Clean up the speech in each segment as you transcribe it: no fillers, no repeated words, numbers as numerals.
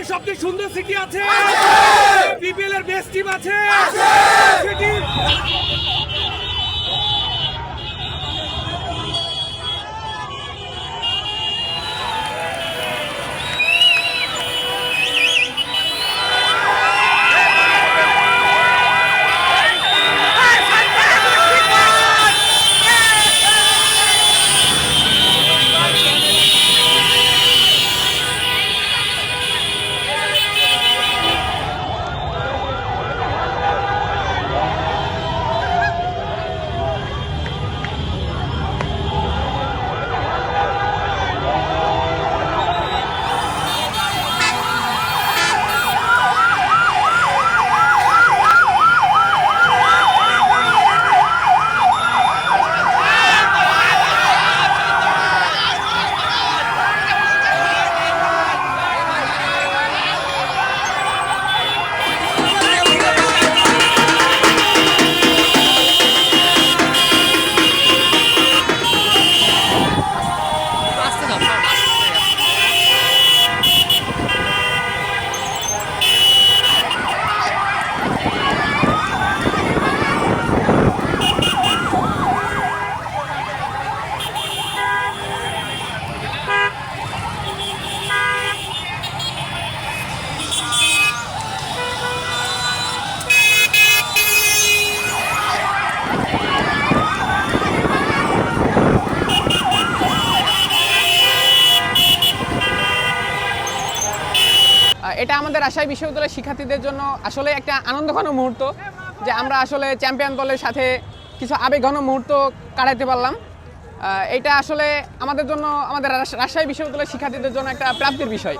রাজশাহীর সবচেয়ে সুন্দর সিটি আছে, বিপিএল এর বেস্ট টিম আছে। এটা আমাদের রাজশাহী বিশ্ববিদ্যালয়ের শিক্ষার্থীদের জন্য আসলে একটা আনন্দঘন মুহূর্ত, যে আমরা আসলে চ্যাম্পিয়ন দলের সাথে কিছু আবেগঘন মুহূর্ত কাটাতে পারলাম। এটা আসলে আমাদের জন্য, আমাদের রাজশাহী বিশ্ববিদ্যালয়ের শিক্ষার্থীদের জন্য একটা প্রাপ্তির বিষয়।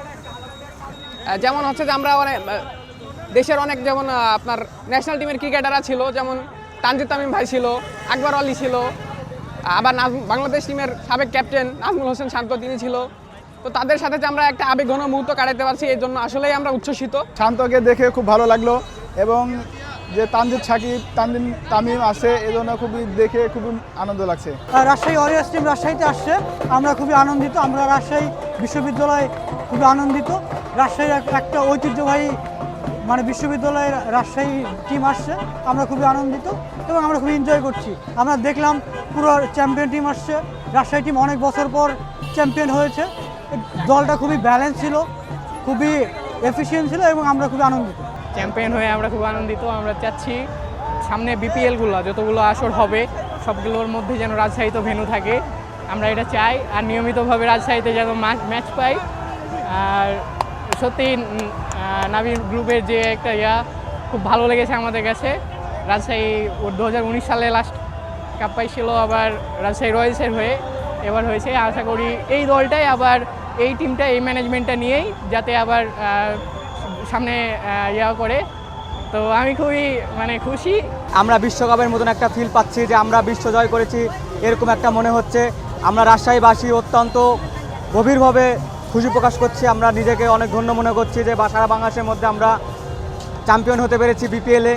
যেমন হচ্ছে যে আমরা দেশের অনেক, যেমন আপনার ন্যাশনাল টিমের ক্রিকেটাররা ছিল, যেমন তানজিদ তামিম ভাই ছিল, আকবর আলী ছিল, আবার বাংলাদেশ টিমের সাবেক ক্যাপ্টেন নাজমুল হোসেন শান্ত তিনি ছিল। তো তাদের সাথে যে আমরা একটা আবেগঘন মুহূর্ত কাটাতে পারছি, এই জন্য আসলেই আমরা উচ্ছ্বসিত। শান্তকে দেখে খুব ভালো লাগলো, এবং যে তানজিদ সাকিব তামিম আছে, এই জন্য খুবই দেখে খুবই আনন্দ লাগছে। রাজশাহী ওয়ারিয়র্স টিম রাজশাহীতে আসছে, আমরা খুবই আনন্দিত। আমরা রাজশাহী বিশ্ববিদ্যালয়ে খুবই আনন্দিত। রাজশাহীর একটা ঐতিহ্যবাহী বিশ্ববিদ্যালয়ের রাজশাহী টিম আসছে, আমরা খুবই আনন্দিত এবং আমরা খুবই এনজয় করছি। আমরা দেখলাম পুরো চ্যাম্পিয়ন টিম আসছে, রাজশাহী টিম অনেক বছর পর চ্যাম্পিয়ন হয়েছে। দলটা খুবই ব্যালেন্স ছিল, খুবই এফিশিয়েন্ট ছিল এবং আমরা খুবই আনন্দিত। চ্যাম্পিয়ন হয়ে আমরা খুব আনন্দিত। আমরা চাচ্ছি সামনে বিপিএলগুলো যতগুলো আসর হবে সবগুলোর মধ্যে যেন রাজশাহীতে ভেন্যু থাকে, আমরা এটা চাই। আর নিয়মিতভাবে রাজশাহীতে যেন ম্যাচ পাই। আর সত্যি নাবির গ্রুপের যে একটা খুব ভালো লেগেছে আমাদের কাছে। রাজশাহী 2019 সালে লাস্ট কাপ পাইছিল, আবার রাজশাহী রয়্যালসের হয়ে এবার হয়েছে। আশা করি এই দলটাই আবার, এই টিমটা, এই ম্যানেজমেন্টটা নিয়েই যাতে আবার সামনে করে। তো আমি খুবই খুশি। আমরা বিশ্বকাপের মতন একটা ফিল পাচ্ছি, যে আমরা বিশ্ব জয় করেছি এরকম একটা মনে হচ্ছে। আমরা রাজশাহীবাসী অত্যন্ত গভীরভাবে খুশি প্রকাশ করছি। আমরা নিজেকে অনেক ধন্য মনে করছি যে সারা বাংলাদেশের মধ্যে আমরা চ্যাম্পিয়ন হতে পেরেছি বিপিএলে।